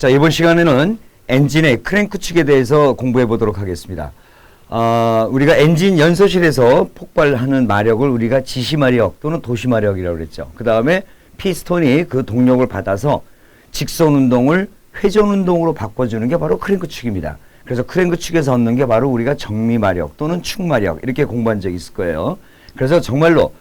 자, 이번 시간에는 엔진의 크랭크 축에 대해서 공부해 보도록 하겠습니다. 우리가 엔진 연소실에서 폭발하는 마력을 우리가 지시마력 또는 도시마력이라고 그랬죠. 그 다음에 피스톤이 그 동력을 받아서 직선 운동을 회전 운동으로 바꿔주는 게 바로 크랭크 축입니다. 그래서 크랭크 축에서 얻는 게 바로 우리가 정미마력 또는 축마력 이렇게 공부한 적이 있을 거예요. 그래서 정말로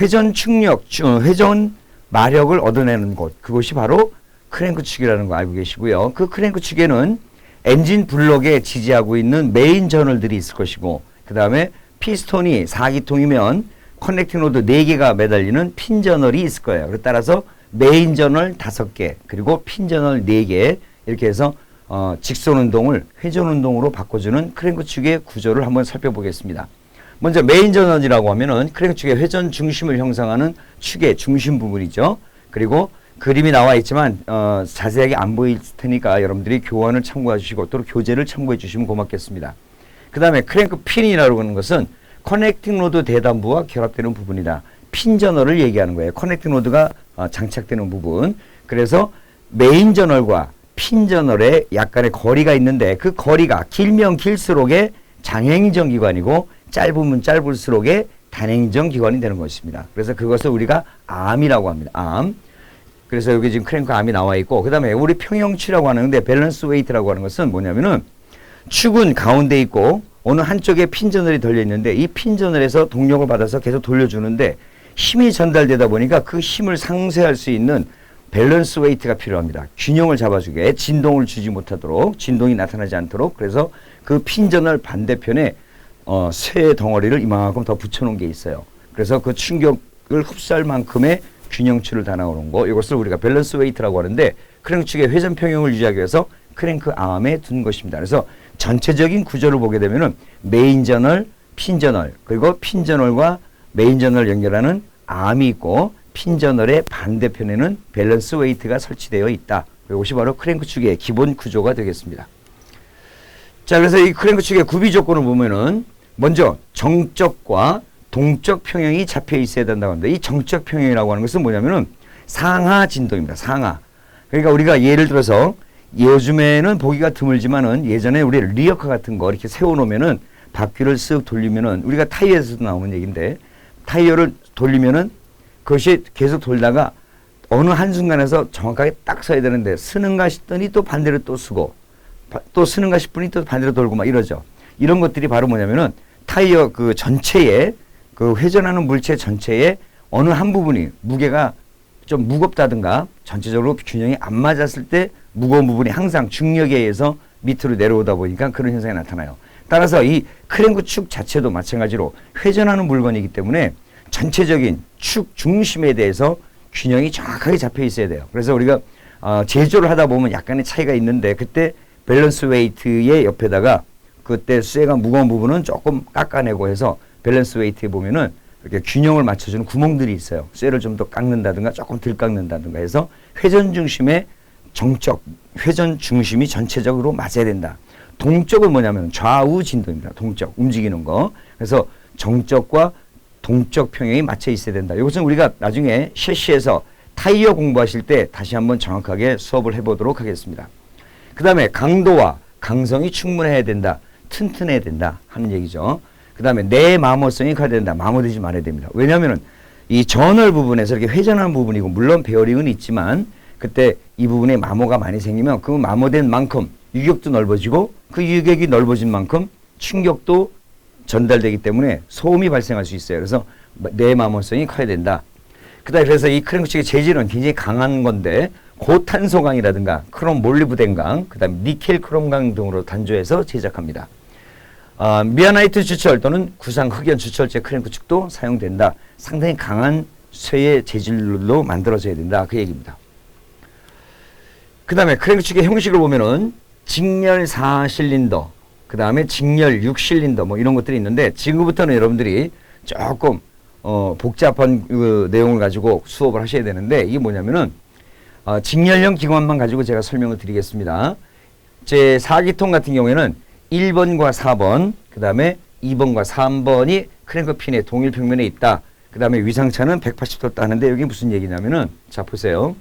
회전 축력, 회전 마력을 얻어내는 곳, 그것이 바로 크랭크 축이라는 거 알고 계시고요. 그 크랭크 축에는 엔진 블록에 지지하고 있는 메인 저널들이 있을 것이고, 그 다음에 피스톤이 4기통이면 커넥팅 로드 4개가 매달리는 핀 저널이 있을 거예요. 그에 따라서 메인 저널 5개, 그리고 핀 저널 4개, 이렇게 해서 직선 운동을 회전 운동으로 바꿔주는 크랭크 축의 구조를 한번 살펴보겠습니다. 먼저 메인 저널이라고 하면은 크랭크 축의 회전 중심을 형성하는 축의 중심 부분이죠. 그리고 그림이 나와 있지만 자세하게 안 보일 테니까 여러분들이 교원을 참고해 주시고 또 교재를 참고해 주시면 고맙겠습니다. 그 다음에 크랭크 핀이라고 하는 것은 커넥팅 로드 대단부와 결합되는 부분이다. 핀 저널을 얘기하는 거예요. 커넥팅 로드가 장착되는 부분. 그래서 메인 저널과 핀 저널에 약간의 거리가 있는데 그 거리가 길면 길수록의 장행정 기관이고 짧으면 짧을수록의 단행정 기관이 되는 것입니다. 그래서 그것을 우리가 암이라고 합니다. 암. 그래서 여기 지금 크랭크 암이 나와 있고, 그 다음에 우리 평형추라고 하는데 밸런스 웨이트라고 하는 것은 뭐냐면은 축은 가운데 있고 어느 한쪽에 핀 저널이 달려 있는데 이 핀 저널에서 동력을 받아서 계속 돌려주는데 힘이 전달되다 보니까 그 힘을 상쇄할 수 있는 밸런스 웨이트가 필요합니다. 균형을 잡아주게, 진동을 주지 못하도록, 진동이 나타나지 않도록. 그래서 그 핀 저널 반대편에 쇠 덩어리를 이만큼 더 붙여놓은 게 있어요. 그래서 그 충격을 흡수할 만큼의 균형추를 다 나오는 거, 이것을 우리가 밸런스 웨이트라고 하는데 크랭크 축의 회전 평형을 유지하기 위해서 크랭크 암에 둔 것입니다. 그래서 전체적인 구조를 보게 되면은 메인 저널, 핀 저널, 그리고 핀 저널과 메인 저널 연결하는 암이 있고 핀 저널의 반대편에는 밸런스 웨이트가 설치되어 있다. 이것이 바로 크랭크 축의 기본 구조가 되겠습니다. 자, 그래서 이 크랭크 축의 구비 조건을 보면은 먼저 정적과 동적 평형이 잡혀 있어야 된다고 합니다. 이 정적 평형이라고 하는 것은 뭐냐면은 상하 진동입니다. 상하. 그러니까 우리가 예를 들어서 요즘에는 보기가 드물지만은 예전에 우리 리어카 같은 거 이렇게 세워놓으면은 바퀴를 쓱 돌리면은 우리가 타이어에서도 나오는 얘기인데 타이어를 돌리면은 그것이 계속 돌다가 어느 한순간에서 정확하게 딱 서야 되는데 쓰는가 싶더니 또 반대로 또 쓰고 또 쓰는가 싶으니 또 반대로 돌고 막 이러죠. 이런 것들이 바로 뭐냐면은 타이어 그 전체에 그 회전하는 물체 전체에 어느 한 부분이 무게가 좀 무겁다든가 전체적으로 균형이 안 맞았을 때 무거운 부분이 항상 중력에 의해서 밑으로 내려오다 보니까 그런 현상이 나타나요. 따라서 이 크랭크 축 자체도 마찬가지로 회전하는 물건이기 때문에 전체적인 축 중심에 대해서 균형이 정확하게 잡혀 있어야 돼요. 그래서 우리가 제조를 하다 보면 약간의 차이가 있는데 그때 밸런스 웨이트의 옆에다가 그때 쇠가 무거운 부분은 조금 깎아내고 해서 밸런스 웨이트에 보면은 이렇게 균형을 맞춰주는 구멍들이 있어요. 쇠를 좀 더 깎는다든가 조금 덜 깎는다든가 해서 회전 중심의 정적, 회전 중심이 전체적으로 맞아야 된다. 동적은 뭐냐면 좌우 진동입니다. 동적, 움직이는 거. 그래서 정적과 동적 평형이 맞춰 있어야 된다. 이것은 우리가 나중에 셰시에서 타이어 공부하실 때 다시 한번 정확하게 수업을 해보도록 하겠습니다. 그 다음에 강도와 강성이 충분해야 된다. 튼튼해야 된다 하는 얘기죠. 그 다음에 내 마모성이 가야 된다. 마모되지 말아야 됩니다. 왜냐하면 이 저널 부분에서 이렇게 회전하는 부분이고 물론 베어링은 있지만 그때 이 부분에 마모가 많이 생기면 그 마모된 만큼 유격도 넓어지고 그 유격이 넓어진 만큼 충격도 전달되기 때문에 소음이 발생할 수 있어요. 그래서 내 마모성이 커야 된다. 그다음에 그래서 이 크랭크 축의 재질은 굉장히 강한 건데 고탄소강이라든가 크롬 몰리브덴강, 그다음에 니켈 크롬강 등으로 단조해서 제작합니다. 미아나이트 주철 또는 구상 흑연 주철제 크랭크 축도 사용된다. 상당히 강한 쇠의 재질로 만들어져야 된다. 그 얘기입니다. 그 다음에 크랭크 축의 형식을 보면은 직렬 4실린더, 그 다음에 직렬 6실린더 뭐 이런 것들이 있는데 지금부터는 여러분들이 조금 복잡한 그 내용을 가지고 수업을 하셔야 되는데 이게 뭐냐면은 직렬형 기관만 가지고 제가 설명을 드리겠습니다. 제 4기통 같은 경우에는 1번과 4번, 그 다음에 2번과 3번이 크랭크 핀의 동일 평면에 있다. 그 다음에 위상차는 180도 따는데 여기 무슨 얘기냐면은 자 보세요.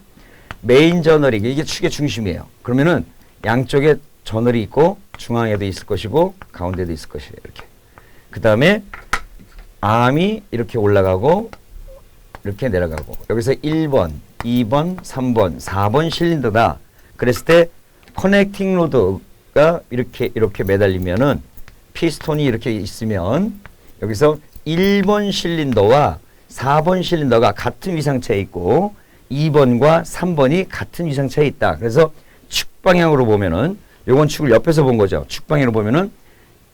메인 저널이 이게 축의 중심이에요. 그러면은 양쪽에 저널이 있고 중앙에도 있을 것이고 가운데도 있을 것이에요. 이렇게. 그 다음에 암이 이렇게 올라가고 이렇게 내려가고 여기서 1번, 2번, 3번, 4번 실린더다. 그랬을 때 커넥팅 로드가 이렇게 매달리면은 피스톤이 이렇게 있으면 여기서 1번 실린더와 4번 실린더가 같은 위상차에 있고 2번과 3번이 같은 위상차에 있다. 그래서 축 방향으로 보면은 요건 축을 옆에서 본 거죠. 축 방향으로 보면은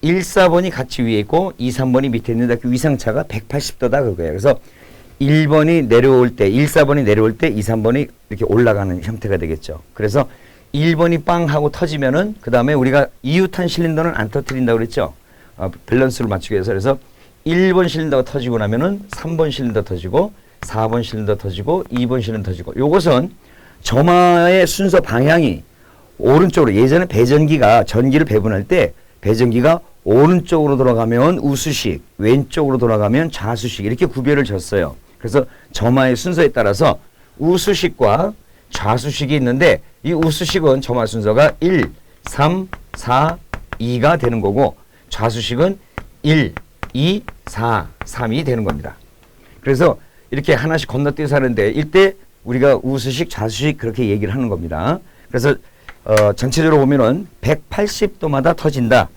1, 4번이 같이 위에 있고 2, 3번이 밑에 있는데 그 위상차가 180도다 그거예요. 그래서 1번이 내려올 때 1, 4번이 내려올 때 2, 3번이 이렇게 올라가는 형태가 되겠죠. 그래서 1번이 빵 하고 터지면은 그 다음에 우리가 이유탄 실린더는 안 터뜨린다고 그랬죠. 밸런스를 맞추기 위해서. 그래서 1번 실린더가 터지고 나면은 3번 실린더 터지고 4번 실린더 터지고 2번 실린더 터지고 요것은 점화의 순서 방향이 오른쪽으로 예전에 배전기가 전기를 배분할 때 배전기가 오른쪽으로 돌아가면 우수식, 왼쪽으로 돌아가면 좌수식 이렇게 구별을 줬어요. 그래서 점화의 순서에 따라서 우수식과 좌수식이 있는데 이 우수식은 점화 순서가 1, 3, 4, 2가 되는 거고 좌수식은 1, 2, 4, 3이 되는 겁니다. 그래서 이렇게 하나씩 건너뛰어서 하는데 이때 우리가 우수식, 좌수식 그렇게 얘기를 하는 겁니다. 그래서 전체적으로 보면은 180도마다 터진다.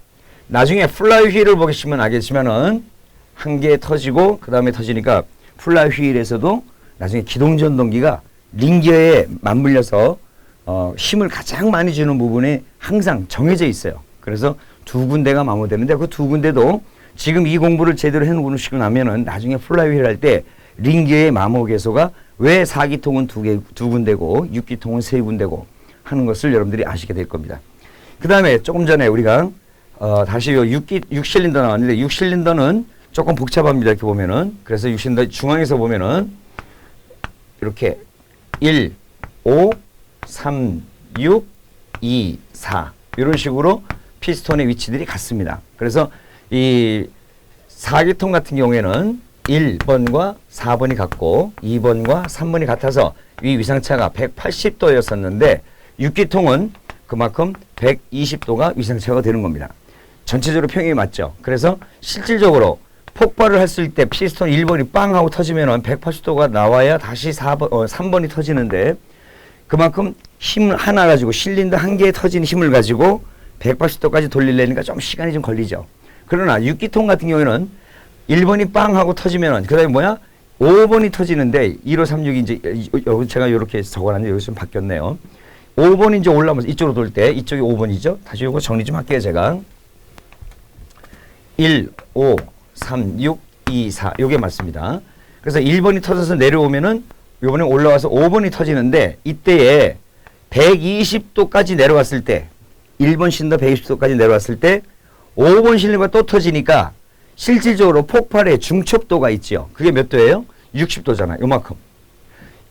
나중에 플라이 휠을 보시면 알겠지만은 한 개 터지고 그 다음에 터지니까 플라이 휠에서도 나중에 기동전동기가 링기어에 맞물려서 힘을 가장 많이 주는 부분에 항상 정해져 있어요. 그래서 두 군데가 마모되는데 그 두 군데도 지금 이 공부를 제대로 해놓으시고 나면은 나중에 플라이 휠 할 때 링기어의 마모 개소가 왜 4기통은 두 군데고 6기통은 세 군데고 하는 것을 여러분들이 아시게 될 겁니다. 그 다음에 조금 전에 우리가 다시 요 6실린더 나왔는데 6실린더는 조금 복잡합니다. 이렇게 보면은. 그래서 6실린더 중앙에서 보면은 이렇게 1, 5, 3, 6, 2, 4 이런 식으로 피스톤의 위치들이 같습니다. 그래서 이 4기통 같은 경우에는 1번과 4번이 같고 2번과 3번이 같아서 이 위상차가 180도였었는데 6기통은 그만큼 120도가 위상차가 되는 겁니다. 전체적으로 평행이 맞죠. 그래서 실질적으로 폭발을 했을 때 피스톤 1번이 빵 하고 터지면 180도가 나와야 다시 3번이 터지는데 그만큼 힘 하나 가지고 실린더 한 개에 터지는 힘을 가지고 180도까지 돌리려니까 좀 시간이 좀 걸리죠. 그러나 6기통 같은 경우에는 1번이 빵 하고 터지면 그 다음에 뭐야? 5번이 터지는데 1, 5, 3, 6이 이제 제가 이렇게 적어놨는데 여기 좀 바뀌었네요. 5번이 이제 올라오면서 이쪽으로 돌 때 이쪽이 5번이죠. 다시 이거 정리 좀 할게요. 제가 1, 5, 3, 6, 2, 4 요게 맞습니다. 그래서 1번이 터져서 내려오면은 요번에 올라와서 5번이 터지는데 이때에 120도까지 내려왔을 때 1번 실린더 120도까지 내려왔을 때 5번 실린더가 또 터지니까 실질적으로 폭발의 중첩도가 있죠. 그게 몇 도예요? 60도잖아요. 요만큼.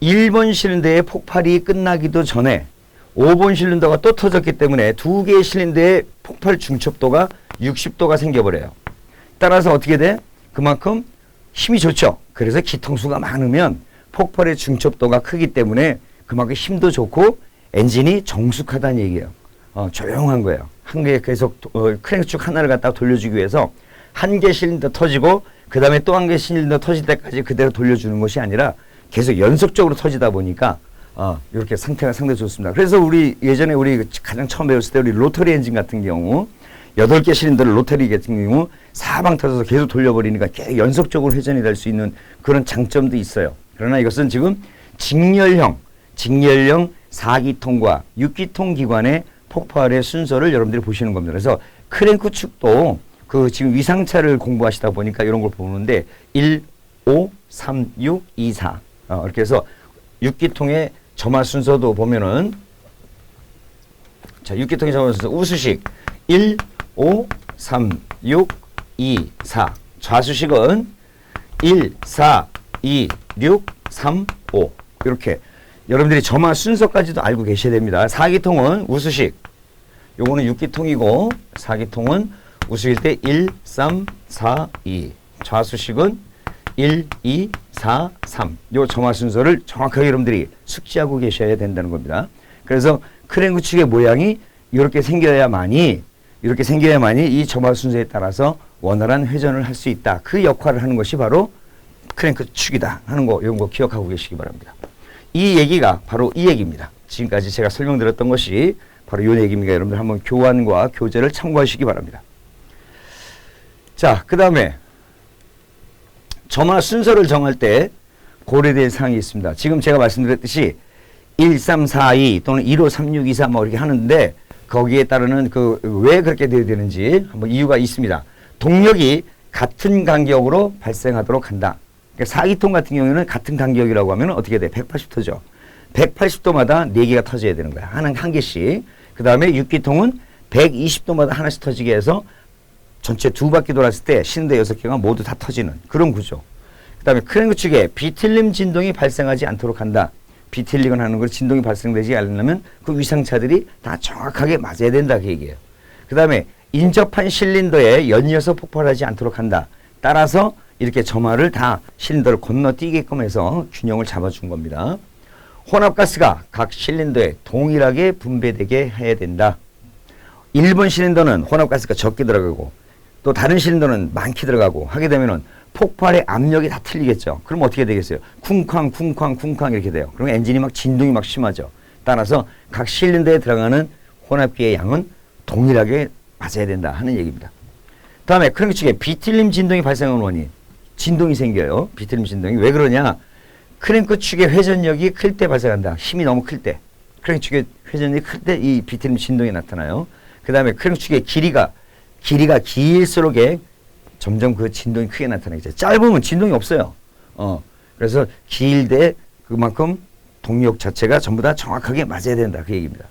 1번 실린더의 폭발이 끝나기도 전에 5번 실린더가 또 터졌기 때문에 두 개의 실린더의 폭발 중첩도가 60도가 생겨버려요. 따라서 어떻게 돼? 그만큼 힘이 좋죠. 그래서 기통수가 많으면 폭발의 중첩도가 크기 때문에 그만큼 힘도 좋고 엔진이 정숙하다는 얘기예요. 조용한 거예요. 한 개 계속 크랭크축 하나를 갖다가 돌려주기 위해서 한 개 실린더 터지고 그 다음에 또 한 개 실린더 터질 때까지 그대로 돌려주는 것이 아니라 계속 연속적으로 터지다 보니까 이렇게 상태가 상당히 좋습니다. 그래서 우리 예전에 우리 가장 처음 배웠을 때 우리 로터리 엔진 같은 경우 8개 실린더를 로터리 같은 경우 사방 터져서 계속 돌려버리니까 계속 연속적으로 회전이 될 수 있는 그런 장점도 있어요. 그러나 이것은 지금 직렬형 4기통과 6기통 기관의 폭발의 순서를 여러분들이 보시는 겁니다. 그래서 크랭크 축도 그 지금 위상차를 공부하시다 보니까 이런 걸 보는데 1, 5, 3, 6, 2, 4 이렇게 해서 6기통의 점화 순서도 보면은 자 6기통의 점화 순서 우수식 1, 5, 3, 6, 2, 4 좌수식은 1, 4, 2, 6, 3, 5 이렇게 여러분들이 점화 순서까지도 알고 계셔야 됩니다. 4기통은 우수식 요거는 6기통이고 4기통은 우수일 때 1, 3, 4, 2 좌수식은 1, 2, 4, 3. 요 점화 순서를 정확하게 여러분들이 숙지하고 계셔야 된다는 겁니다. 그래서 크랭 구축의 모양이 이렇게 생겨야만이 이 점화 순서에 따라서 원활한 회전을 할 수 있다. 그 역할을 하는 것이 바로 크랭크 축이다 하는 거, 이런 거 기억하고 계시기 바랍니다. 이 얘기가 바로 이 얘기입니다. 지금까지 제가 설명드렸던 것이 바로 이 얘기입니다. 여러분들 한번 교환과 교재를 참고하시기 바랍니다. 자, 그 다음에 점화 순서를 정할 때 고려될 사항이 있습니다. 지금 제가 말씀드렸듯이 1, 3, 4, 2 또는 1, 5, 3, 6, 2, 3 뭐 이렇게 하는데 거기에 따르는 왜 그렇게 되어야 되는지 한번 이유가 있습니다. 동력이 같은 간격으로 발생하도록 한다. 그러니까 4기통 같은 경우에는 같은 간격이라고 하면 어떻게 돼? 180도죠. 180도마다 4개가 터져야 되는 거야. 한 개씩. 그 다음에 6기통은 120도마다 하나씩 터지게 해서 전체 2바퀴 돌았을 때 실린더 6개가 모두 다 터지는 그런 구조. 그 다음에 크랭크 축에 비틀림 진동이 발생하지 않도록 한다. 비틀리건 하는 걸 진동이 발생되지 않으려면 그 위상차들이 다 정확하게 맞아야 된다. 그 얘기예요. 그 다음에 인접한 실린더에 연이어서 폭발하지 않도록 한다. 따라서 이렇게 점화를 다 실린더를 건너뛰게끔 해서 균형을 잡아준 겁니다. 혼합가스가 각 실린더에 동일하게 분배되게 해야 된다. 1번 실린더는 혼합가스가 적게 들어가고 또 다른 실린더는 많게 들어가고 하게 되면은 폭발의 압력이 다 틀리겠죠. 그럼 어떻게 되겠어요? 쿵쾅 쿵쾅 쿵쾅 이렇게 돼요. 그러면 엔진이 막 진동이 막 심하죠. 따라서 각 실린더에 들어가는 혼합기의 양은 동일하게 맞아야 된다 하는 얘기입니다. 다음에 크랭크 축에 비틀림 진동이 발생하는 원인. 진동이 생겨요. 비틀림 진동이. 왜 그러냐? 크랭크 축의 회전력이 클 때 발생한다. 힘이 너무 클 때. 크랭크 축의 회전력이 클 때 이 비틀림 진동이 나타나요. 그 다음에 크랭크 축의 길이가 길수록 점점 그 진동이 크게 나타나겠죠. 짧으면 진동이 없어요. 그래서 길 때 그만큼 동력 자체가 전부 다 정확하게 맞아야 된다. 그 얘기입니다.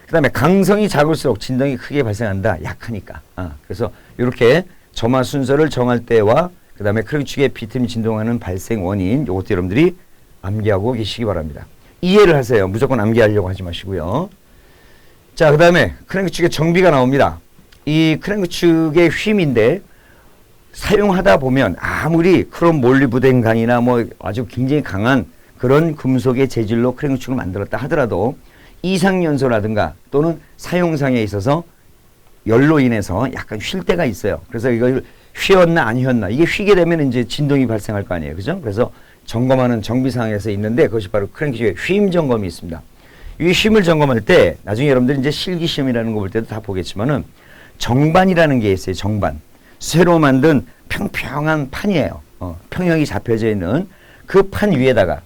그 다음에 강성이 작을수록 진동이 크게 발생한다. 약하니까. 그래서 이렇게 점화 순서를 정할 때와 그 다음에 크랭크 축의 비틀림 진동하는 발생 원인, 요것도 여러분들이 암기하고 계시기 바랍니다. 이해를 하세요. 무조건 암기하려고 하지 마시고요. 자, 그 다음에 크랭크 축의 정비가 나옵니다. 이 크랭크 축의 휨인데 사용하다 보면 아무리 크롬 몰리브덴강이나 뭐 아주 굉장히 강한 그런 금속의 재질로 크랭크 축을 만들었다 하더라도 이상연소라든가 또는 사용상에 있어서 열로 인해서 약간 쉴 때가 있어요. 그래서 이걸 휘었나 안 휘었나 이게 휘게 되면 이제 진동이 발생할 거 아니에요. 그죠? 그래서 점검하는 정비상에서 있는데 그것이 바로 크랭크 축의 휨 점검이 있습니다. 이 휨을 점검할 때 나중에 여러분들이 이제 실기 시험이라는 거 볼 때도 다 보겠지만은 정반이라는 게 있어요. 정반. 새로 만든 평평한 판이에요. 평형이 잡혀져 있는 그 판 위에다가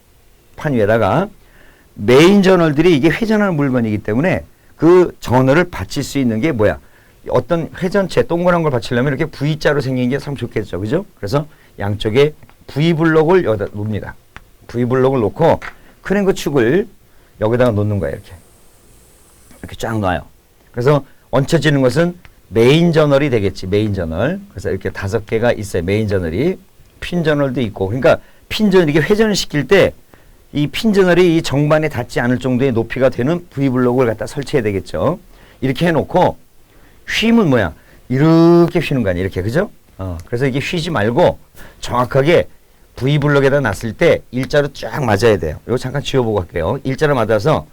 메인 저널들이 이게 회전하는 물건이기 때문에 그 저널을 받칠 수 있는 게 뭐야? 어떤 회전체 동그란 걸 받치려면 이렇게 V자로 생긴 게 참 좋겠죠. 그죠? 그래서 양쪽에 V블록을 여기다 놓습니다. V블록을 놓고 크랭크 축을 여기다가 놓는 거예요. 이렇게 쫙 놔요. 그래서 얹혀지는 것은 메인 저널이 되겠지. 메인 저널. 그래서 이렇게 5개가 있어요. 메인 저널이. 핀 저널도 있고. 그러니까 핀 저널 이게 회전을 시킬 때 이 핀 저널이 이 정반에 닿지 않을 정도의 높이가 되는 V블록을 갖다 설치해야 되겠죠. 이렇게 해놓고 휨은 뭐야? 이렇게 휘는 거 아니야. 이렇게. 그죠? 그래서 이게 휘지 말고 정확하게 V블록에다 놨을 때 일자로 쫙 맞아야 돼요. 이거 잠깐 지워보고 할게요. 일자로 맞아서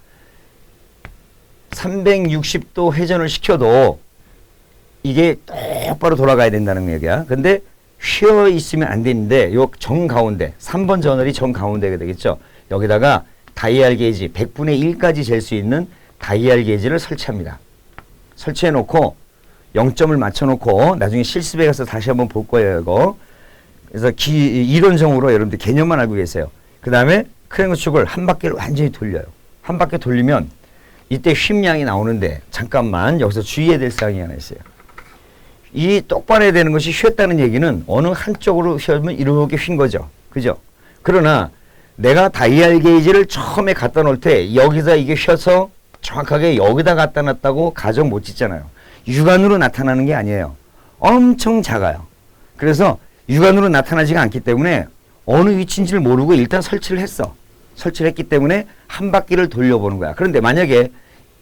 360도 회전을 시켜도 이게 똑바로 돌아가야 된다는 얘기야. 근데 휘어 있으면 안 되는데 요 정가운데 3번 저널이 정가운데가 되겠죠. 여기다가 다이얼 게이지 100분의 1까지 잴 수 있는 다이얼 게이지를 설치합니다. 설치해 놓고 0점을 맞춰 놓고 나중에 실습에 가서 다시 한번 볼 거예요. 이거. 그래서 이론적으로 여러분들 개념만 알고 계세요. 그 다음에 크랭크 축을 한 바퀴를 완전히 돌려요. 한 바퀴 돌리면 이때 휨량이 나오는데 잠깐만 여기서 주의해야 될 사항이 하나 있어요. 이 똑바로 해야 되는 것이 휘었다는 얘기는 어느 한쪽으로 휘었으면 이렇게 휜 거죠. 그죠? 그러나 내가 다이얼 게이지를 처음에 갖다 놓을 때 여기다 이게 휘어서 정확하게 여기다 갖다 놨다고 가정 못 짓잖아요. 육안으로 나타나는 게 아니에요. 엄청 작아요. 그래서 육안으로 나타나지가 않기 때문에 어느 위치인지를 모르고 일단 설치를 했어. 설치를 했기 때문에 한 바퀴를 돌려보는 거야. 그런데 만약에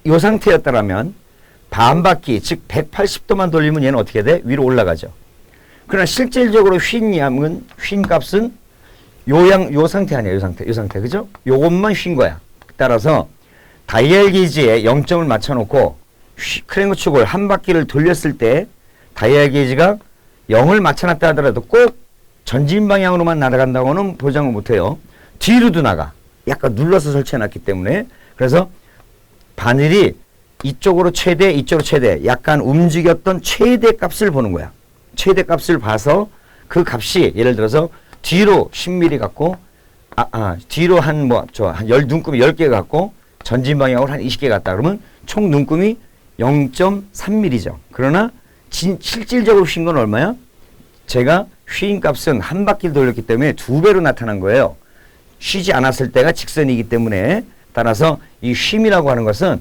이 상태였다면 반 바퀴, 즉 180도만 돌리면 얘는 어떻게 돼? 위로 올라가죠. 그러나 실질적으로 쉰 값은 요 상태 아니에요. 요 상태. 그죠? 요것만 쉰 거야. 따라서 다이얼 게이지에 0점을 맞춰놓고 크랭크 축을 한 바퀴를 돌렸을 때 다이얼 게이지가 0을 맞춰놨다 하더라도 꼭 전진 방향으로만 날아간다고는 보장을 못해요. 뒤로도 나가. 약간 눌러서 설치해놨기 때문에. 그래서 바늘이 이쪽으로 최대, 이쪽으로 최대, 약간 움직였던 최대 값을 보는 거야. 최대 값을 봐서 그 값이 예를 들어서 뒤로 10mm 갖고 뒤로 한 눈금이 10개 갖고 전진 방향으로 한 20개 갔다 그러면 총 눈금이 0.3mm죠. 그러나 실질적으로 쉰 건 얼마야? 제가 쉰 값은 한 바퀴를 돌렸기 때문에 2배로 나타난 거예요. 쉬지 않았을 때가 직선이기 때문에 따라서 이 쉼이라고 하는 것은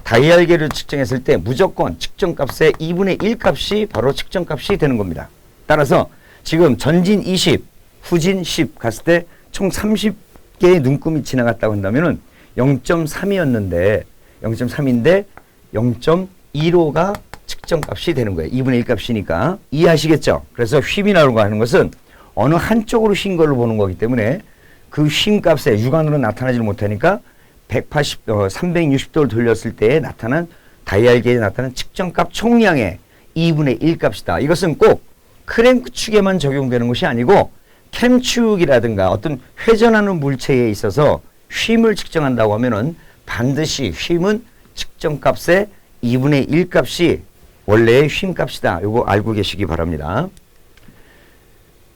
다이얼계를 측정했을 때 무조건 측정값의 2분의 1 값이 바로 측정값이 되는 겁니다. 따라서 지금 전진 20, 후진 10 갔을 때 총 30개의 눈금이 지나갔다고 한다면은 0.3이었는데 0.3인데 0.15가 측정값이 되는 거예요. 2분의 1 값이니까. 이해하시겠죠? 그래서 쉼이라고 하는 것은 어느 한쪽으로 쉰 걸로 보는 거기 때문에 그 쉼 값에 육안으로 나타나지 못하니까 360도를 돌렸을 때 나타난 다이얼계에 나타난 측정값 총량의 2분의 1 값이다. 이것은 꼭 크랭크 축에만 적용되는 것이 아니고 캠축이라든가 어떤 회전하는 물체에 있어서 쉼을 측정한다고 하면은 반드시 쉼은 측정값의 2분의 1 값이 원래의 쉼 값이다. 이거 알고 계시기 바랍니다.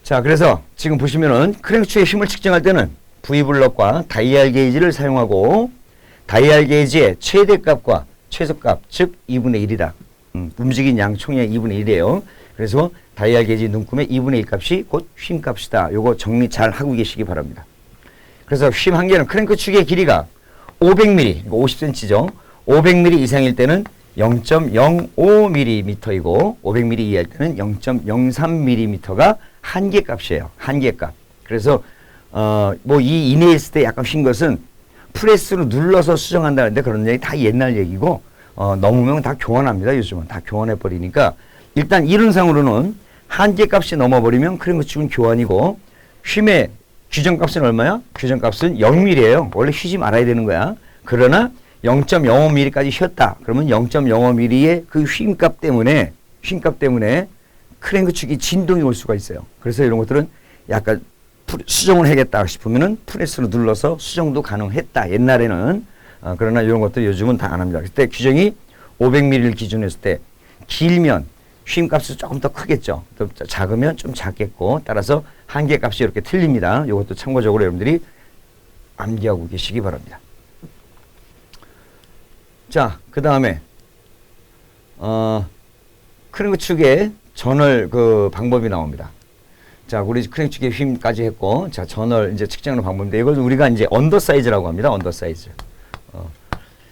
자, 그래서 지금 보시면은 크랭크 축의 힘을 측정할 때는 V블럭과 다이얼 게이지를 사용하고 다이얼 게이지의 최대값과 최소값, 즉 2분의 1이다. 움직인 양 총의 2분의 1이에요. 그래서 다이얼 게이지 눈금의 2분의 1 값이 곧 쉼 값이다. 요거 정리 잘 하고 계시기 바랍니다. 그래서 쉼 한계는 크랭크 축의 길이가 500mm, 50cm죠. 500mm 이상일 때는 0.05mm이고 500mm 이하일 때는 0.03mm가 한계값이에요. 한계값. 그래서 뭐 이 이내에 있을 때 약간 쉰 것은 프레스로 눌러서 수정한다는데 그런 얘기 다 옛날 얘기고 넘으면 다 교환합니다. 요즘은 다 교환해 버리니까 일단 이론상으로는 한계값이 넘어버리면 크랭크 축은 교환이고 쉼의 규정값은 얼마야? 규정값은 0mm예요. 원래 쉬지 말아야 되는 거야. 그러나 0.05mm까지 쉬었다. 그러면 0.05mm의 그 쉼값 때문에 크랭크 축이 진동이 올 수가 있어요. 그래서 이런 것들은 약간 수정을 해야겠다 싶으면은 프레스로 눌러서 수정도 가능했다. 옛날에는. 그러나 이런 것도 요즘은 다 안 합니다. 그때 규정이 500mm를 기준으로 했을 때 길면 쉼값이 조금 더 크겠죠. 또 작으면 좀 작겠고 따라서 한계값이 이렇게 틀립니다. 이것도 참고적으로 여러분들이 암기하고 계시기 바랍니다. 자, 그 다음에 크랭크 축의 전월 그 방법이 나옵니다. 자, 우리 크랭크 축의 힘까지 했고, 자, 전월 이제 측정하는 방법인데 이걸 우리가 이제 언더사이즈라고 합니다. 언더사이즈.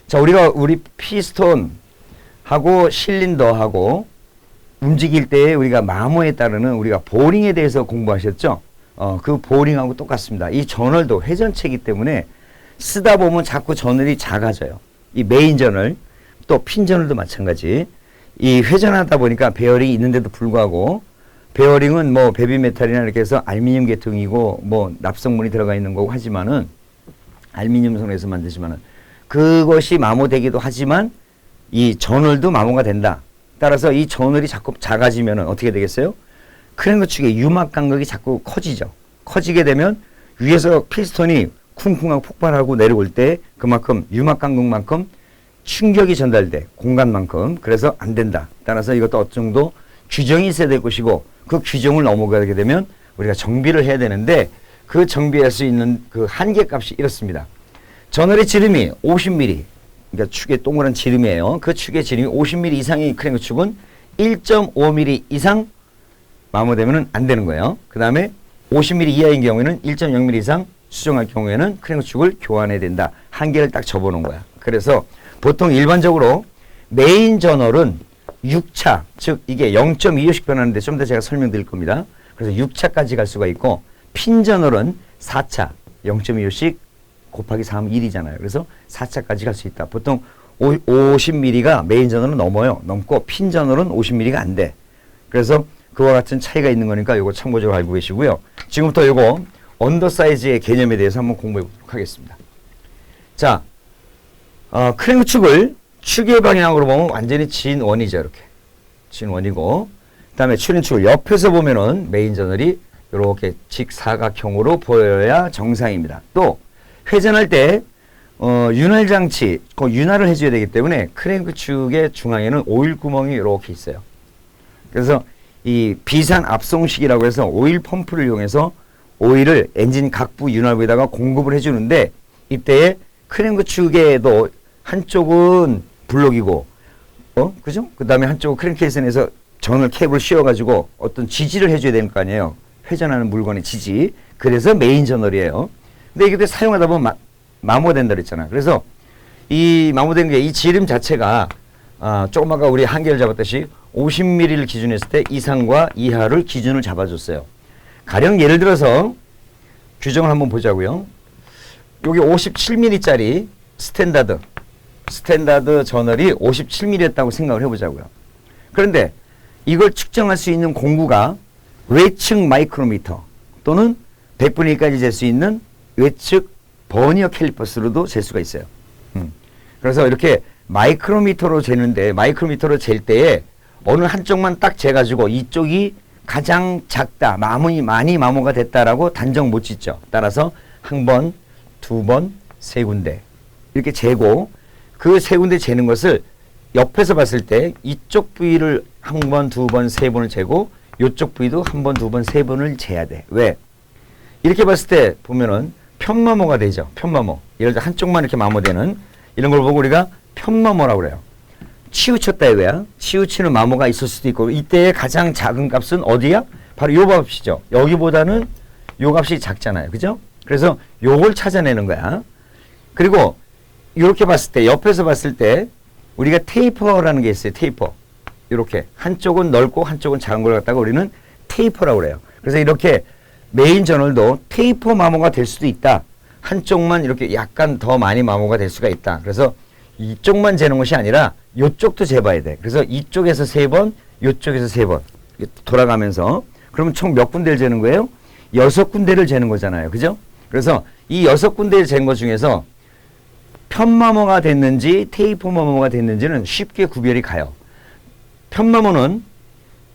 자, 우리 피스톤하고 실린더하고 움직일 때 우리가 마모에 따르는 우리가 보링에 대해서 공부하셨죠? 그 보링하고 똑같습니다. 이 전월도 회전체이기 때문에 쓰다 보면 자꾸 전월이 작아져요. 이 메인 전월, 또 핀 전월도 마찬가지. 이 회전하다 보니까 베어링이 있는데도 불구하고 베어링은 뭐 베비메탈이나 이렇게 해서 알루미늄 계통이고 뭐 납성분이 들어가 있는 거고 하지만은 알루미늄 선에서 만드지만은 그것이 마모되기도 하지만 이 전월도 마모가 된다. 따라서 이 전월이 자꾸 작아지면은 어떻게 되겠어요? 크랭크 축의 유막 간격이 자꾸 커지죠. 커지게 되면 위에서 피스톤이 쿵쿵하고 폭발하고 내려올 때 그만큼 유막 간격만큼 충격이 전달돼 공간만큼. 그래서 안 된다. 따라서 이것도 어느 정도 규정이 있어야 될 것이고 그 규정을 넘어가게 되면 우리가 정비를 해야 되는데 그 정비할 수 있는 그 한계값이 이렇습니다. 전월의 지름이 50mm, 그러니까 축의 동그란 지름이에요. 그 축의 지름이 50mm 이상의 크랭크 축은 1.5mm 이상 마모되면 안 되는 거예요. 그 다음에 50mm 이하인 경우에는 1.0mm 이상 수정할 경우에는 크랭크 축을 교환해야 된다. 한계를 딱 접어놓은 거야. 그래서 보통 일반적으로 메인 전월은 6차, 즉 이게 0.25씩 변하는데 좀 더 제가 설명드릴 겁니다. 그래서 6차까지 갈 수가 있고 핀 전월은 4차, 0.25씩 곱하기 4하면 1이잖아요. 그래서 4차까지 갈 수 있다. 보통 50mm가 메인 전월은 넘어요. 넘고 핀 전월은 50mm가 안 돼. 그래서 그와 같은 차이가 있는 거니까 요거 참고적으로 알고 계시고요. 지금부터 요거 언더사이즈의 개념에 대해서 한번 공부해 보도록 하겠습니다. 자, 크랭크 축을 축의 방향으로 보면 완전히 진원이죠. 이렇게 진원이고, 그 다음에 추린축을 옆에서 보면은 메인 저널이 이렇게 직사각형으로 보여야 정상입니다. 또 회전할 때 윤활 장치, 그 윤활을 해줘야 되기 때문에 크랭크 축의 중앙에는 오일 구멍이 이렇게 있어요. 그래서 이 비산 압송식이라고 해서 오일 펌프를 이용해서 오일을 엔진 각부 윤활부에다가 공급을 해주는데, 이때에 크랭크 축에도 한쪽은 블록이고, 그죠? 그 다음에 한쪽은 크랭케이션에서 전을 캡을 씌워가지고 어떤 지지를 해줘야 되는 거 아니에요. 회전하는 물건의 지지. 그래서 메인 저널이에요. 근데 이게 사용하다 보면 마모가 된다 그랬잖아. 그래서 이 마모된 게 이 지름 자체가 조금 아까 우리 한계를 잡았듯이 50mm를 기준했을 때 이상과 이하를 기준을 잡아줬어요. 가령 예를 들어서 규정을 한번 보자고요. 여기 57mm짜리 스탠다드 저널이 57mm였다고 생각을 해보자고요. 그런데 이걸 측정할 수 있는 공구가 외측 마이크로미터 또는 100분의 1까지 잴 수 있는 외측 버니어 캘리퍼스로도 잴 수가 있어요. 그래서 이렇게 마이크로미터로 재는데, 마이크로미터로 잴 때에 어느 한쪽만 딱 재가지고 이쪽이 가장 작다, 많이 마모가 됐다라고 단정 못 짓죠. 따라서 한 번, 두 번, 세 군데 이렇게 재고, 그 세 군데 재는 것을 옆에서 봤을 때 이쪽 부위를 한 번, 두 번, 세 번을 재고 이쪽 부위도 한 번, 두 번, 세 번을 재야 돼. 왜? 이렇게 봤을 때 보면은 편마모가 되죠. 편마모. 예를 들어 한쪽만 이렇게 마모되는 이런 걸 보고 우리가 편마모라고 그래요. 치우쳤다 이거야. 치우치는 마모가 있을 수도 있고, 이때의 가장 작은 값은 어디야? 바로 요 값이죠. 여기보다는 요 값이 작잖아요. 그죠? 그래서 요걸 찾아내는 거야. 그리고 이렇게 봤을 때, 옆에서 봤을 때 우리가 테이퍼라는 게 있어요. 테이퍼. 이렇게 한쪽은 넓고 한쪽은 작은 걸 갖다가 우리는 테이퍼라고 그래요. 그래서 이렇게 메인 저널도 테이퍼 마모가 될 수도 있다. 한쪽만 이렇게 약간 더 많이 마모가 될 수가 있다. 그래서 이쪽만 재는 것이 아니라 이쪽도 재봐야 돼. 그래서 이쪽에서 세 번, 이쪽에서 세 번 돌아가면서, 그러면 총 몇 군데를 재는 거예요? 6군데를 재는 거잖아요. 그죠? 그래서 이 6군데를 잰 것 중에서 편마모가 됐는지 테이프 마모가 됐는지는 쉽게 구별이 가요. 편마모는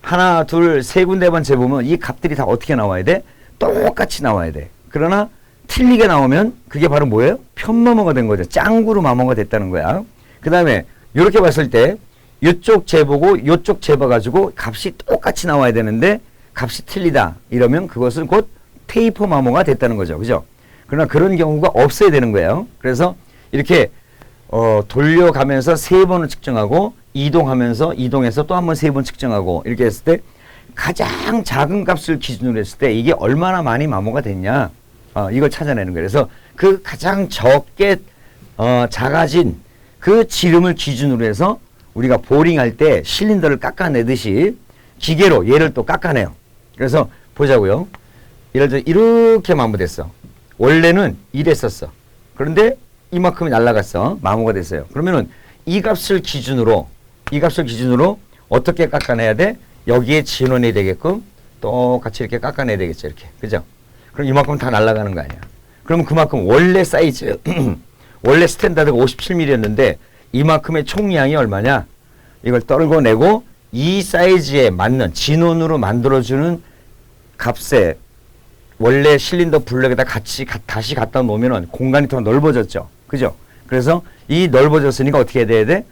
하나, 둘, 세 군데만 재보면 이 값들이 다 어떻게 나와야 돼? 똑같이 나와야 돼. 그러나 틀리게 나오면 그게 바로 뭐예요? 편마모가 된 거죠. 짱구로 마모가 됐다는 거야. 그 다음에 이렇게 봤을 때 이쪽 재보고 이쪽 재봐가지고 값이 똑같이 나와야 되는데 값이 틀리다 이러면 그것은 곧 테이프 마모가 됐다는 거죠. 그죠? 그러나 그런 경우가 없어야 되는 거예요. 그래서 이렇게 돌려가면서 세 번을 측정하고 이동해서 또 한 번 세 번 측정하고 이렇게 했을 때 가장 작은 값을 기준으로 했을 때 이게 얼마나 많이 마모가 됐냐, 이걸 찾아내는 거예요. 그래서 그 가장 적게 작아진 그 지름을 기준으로 해서 우리가 보링할 때 실린더를 깎아내듯이 기계로 얘를 또 깎아내요. 그래서 보자고요. 예를 들어 이렇게 마모됐어. 원래는 이랬었어. 그런데 이만큼이 날라갔어. 마모가 됐어요. 그러면은 이 값을 기준으로 어떻게 깎아내야 돼? 여기에 진원이 되게끔 똑같이 이렇게 깎아내야 되겠죠. 이렇게. 그죠? 그럼 이만큼 다 날아가는 거 아니야. 그러면 그만큼 원래 사이즈, 원래 스탠다드가 57mm였는데 이만큼의 총량이 얼마냐? 이걸 떨궈내고 이 사이즈에 맞는 진원으로 만들어주는 값에 원래 실린더 블럭에다 다시 갖다 놓으면 공간이 더 넓어졌죠. 그죠? 그래서 이 넓어졌으니까 어떻게 해야 돼?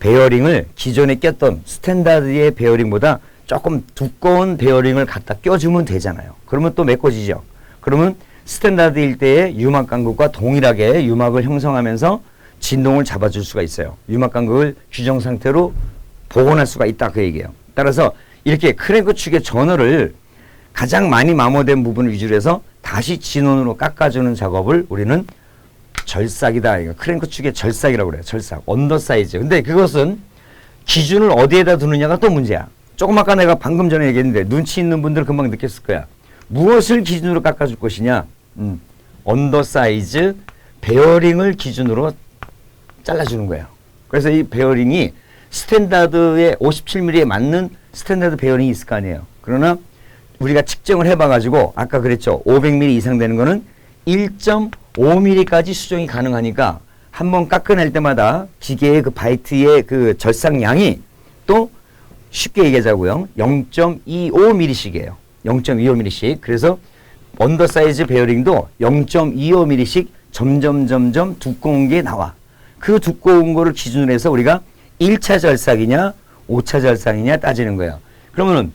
베어링을 기존에 꼈던 스탠다드의 베어링보다 조금 두꺼운 베어링을 갖다 껴주면 되잖아요. 그러면 또 메꿔지죠. 그러면 스탠다드일 때의 유막 간극과 동일하게 유막을 형성하면서 진동을 잡아줄 수가 있어요. 유막 간극을 규정 상태로 복원할 수가 있다 그 얘기예요. 따라서 이렇게 크랭크 축의 전원을 가장 많이 마모된 부분을 위주로 해서 다시 진원으로 깎아주는 작업을 우리는 절삭이다. 크랭크 축의 절삭이라고 그래요. 절삭. 언더사이즈. 근데 그것은 기준을 어디에다 두느냐가 또 문제야. 조금 아까 내가 방금 전에 얘기했는데 눈치 있는 분들 금방 느꼈을 거야. 무엇을 기준으로 깎아줄 것이냐. 언더사이즈 베어링을 기준으로 잘라주는 거예요. 그래서 이 베어링이 스탠다드의 57mm에 맞는 스탠다드 베어링이 있을 거 아니에요. 그러나 우리가 측정을 해봐가지고 아까 그랬죠. 500mm 이상 되는 거는 1.5mm까지 수정이 가능하니까 한번 깎아낼 때마다 기계의 그 바이트의 그 절삭량이 또 쉽게 얘기하자고요. 0.25mm씩이에요. 0.25mm씩. 그래서 언더사이즈 베어링도 0.25mm씩 점점 두꺼운 게 나와. 그 두꺼운 거를 기준으로 해서 우리가 1차 절삭이냐 5차 절삭이냐 따지는 거예요. 그러면은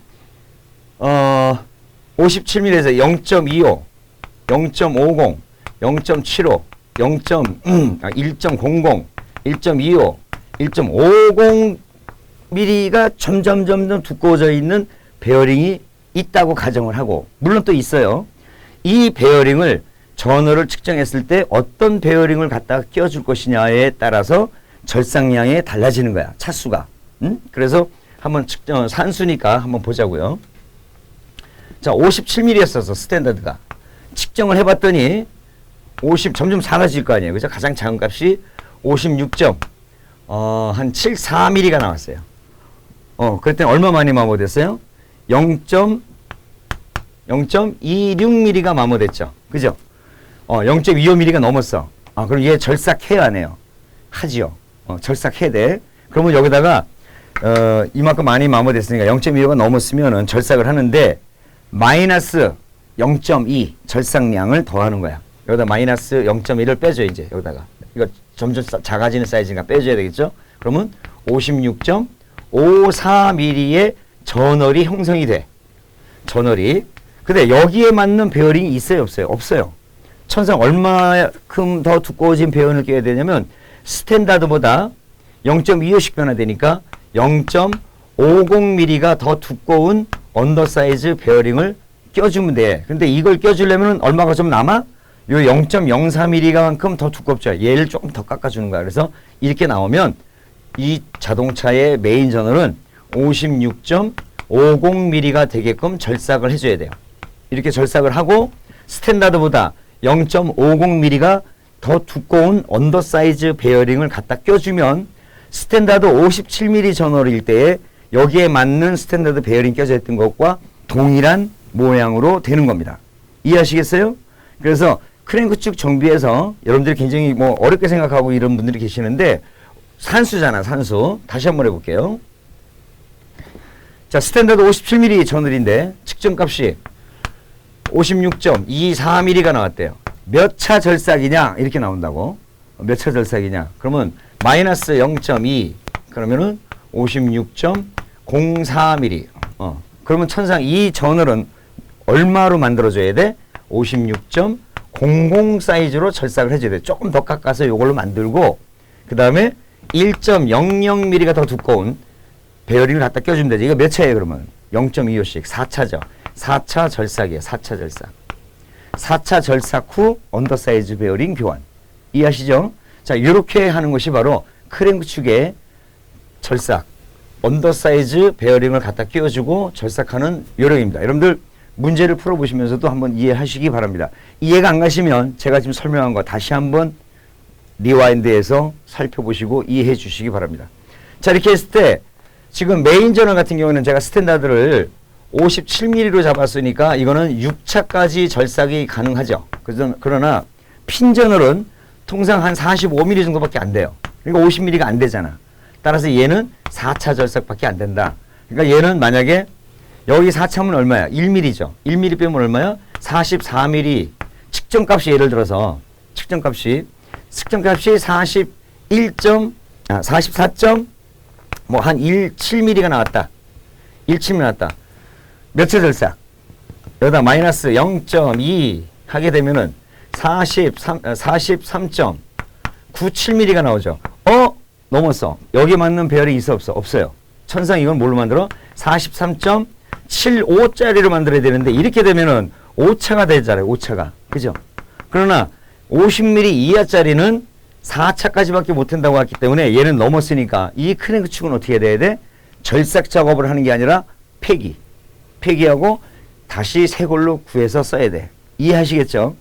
57mm에서 0.25, 0.50, 0.75, 1.00, 1.25, 1.50mm가 점점 두꺼워져 있는 베어링이 있다고 가정을 하고, 물론 또 있어요. 이 베어링을 전원을 측정했을 때 어떤 베어링을 갖다가 끼워줄 것이냐에 따라서 절삭량이 달라지는 거야. 차수가. 그래서 한번 측정, 산수니까 한번 보자고요. 자, 57mm였어서 스탠다드가. 측정을 해봤더니 점점 작아질 거 아니에요. 그죠? 가장 작은 값이 56점, 한 74mm가 나왔어요. 그랬더니 얼마 만에 마모됐어요? 0.26mm가 마모됐죠. 그죠? 0.25mm가 넘었어. 그럼 얘 절삭해야 하네요. 하지요. 절삭해야 돼. 그러면 여기다가, 이만큼 많이 마모됐으니까 0.25가 넘었으면은 절삭을 하는데, 마이너스 0.2 절삭량을 더하는 거야. 여기다 마이너스 0.1을 빼줘, 이제. 여기다가. 이거 점점 작아지는 사이즈니까 빼줘야 되겠죠? 그러면 56.54mm의 전월이 형성이 돼. 전월이. 근데 여기에 맞는 베어링이 있어요, 없어요? 없어요. 천상 얼마큼 더 두꺼워진 베어링을 껴야 되냐면 스탠다드보다 0.25씩 변화되니까 0.50mm가 더 두꺼운 언더사이즈 베어링을 껴주면 돼. 근데 이걸 껴주려면 얼마가 좀 남아? 요 0.04mm만큼 더 두껍죠. 얘를 조금 더 깎아주는 거야. 그래서 이렇게 나오면 이 자동차의 메인 전원은 56.50mm가 되게끔 절삭을 해줘야 돼요. 이렇게 절삭을 하고 스탠다드보다 0.50mm가 더 두꺼운 언더사이즈 베어링을 갖다 껴주면 스탠다드 57mm 전원일 때에 여기에 맞는 스탠다드 베어링 껴져 있던 것과 동일한 모양으로 되는 겁니다. 이해하시겠어요? 그래서 크랭크 축 정비해서 여러분들이 굉장히 뭐 어렵게 생각하고 이런 분들이 계시는데 산수잖아, 산수. 다시 한번 해볼게요. 자, 스탠다드 57mm 전원인데 측정값이 56.24mm가 나왔대요. 몇 차 절삭이냐? 이렇게 나온다고. 몇 차 절삭이냐? 그러면 마이너스 0.2 그러면은 56.04mm. 그러면 천상 이 전월은 얼마로 만들어줘야 돼? 56.00 사이즈로 절삭을 해줘야 돼. 조금 더 깎아서 이걸로 만들고 그 다음에 1.00mm가 더 두꺼운 베어링을 갖다 껴주면 되지. 이거 몇 차예요 그러면? 0.25씩 4차죠. 4차 절삭이에요. 4차 절삭. 4차 절삭 후 언더사이즈 베어링 교환. 이해하시죠? 자, 이렇게 하는 것이 바로 크랭크 축의 절삭, 언더사이즈 베어링을 갖다 끼워주고 절삭하는 요령입니다. 여러분들 문제를 풀어보시면서도 한번 이해하시기 바랍니다. 이해가 안 가시면 제가 지금 설명한 거 다시 한번 리와인드해서 살펴보시고 이해해 주시기 바랍니다. 자, 이렇게 했을 때 지금 메인 전원 같은 경우는 제가 스탠다드를 57mm로 잡았으니까 이거는 6차까지 절삭이 가능하죠. 그러나 핀 전원은 통상 한 45mm 정도밖에 안 돼요. 그러니까 50mm가 안 되잖아. 따라서 얘는 4차 절삭밖에 안 된다. 그러니까 얘는 만약에 여기 4차면 얼마야? 1mm죠. 1mm 빼면 얼마야? 44mm. 측정값이 예를 들어서 측정값이 44점 뭐 한 17mm가 나왔다. 17mm 나왔다. 몇 차 절삭? 여기다 마이너스 0.2 하게 되면은 43.97mm가 나오죠. 넘었어. 여기 맞는 베어링 있어 없어? 없어요. 천상 이건 뭘로 만들어? 43.75짜리로 만들어야 되는데 이렇게 되면은 5차가 되잖아요. 5차가. 그죠? 그러나 50mm 이하짜리는 4차까지밖에 못 한다고 했기 때문에 얘는 넘었으니까 이 크랭크 축은 어떻게 돼야 돼? 절삭 작업을 하는 게 아니라 폐기하고 다시 새 걸로 구해서 써야 돼. 이해하시겠죠?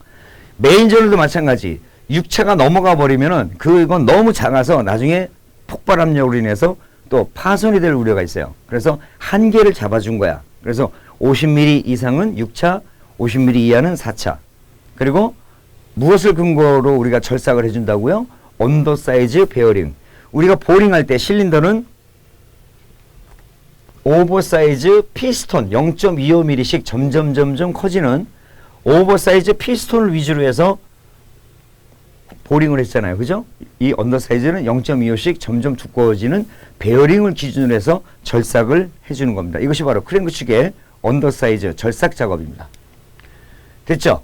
메인 전원도 마찬가지. 6차가 넘어가 버리면은 그건 너무 작아서 나중에 폭발 압력으로 인해서 또 파손이 될 우려가 있어요. 그래서 한계를 잡아준 거야. 그래서 50mm 이상은 6차, 50mm 이하는 4차. 그리고 무엇을 근거로 우리가 절삭을 해준다고요? 언더사이즈 베어링. 우리가 보링할 때 실린더는 오버사이즈 피스톤 0.25mm씩 점점 커지는 오버사이즈 피스톤을 위주로 해서 보링을 했잖아요. 그죠? 이 언더사이즈는 0.25씩 점점 두꺼워지는 베어링을 기준으로 해서 절삭을 해주는 겁니다. 이것이 바로 크랭크 축의 언더사이즈 절삭 작업입니다. 됐죠?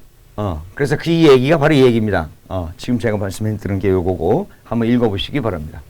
그래서 그 얘기가 바로 이 얘기입니다. 지금 제가 말씀드린 게 요거고 한번 읽어보시기 바랍니다.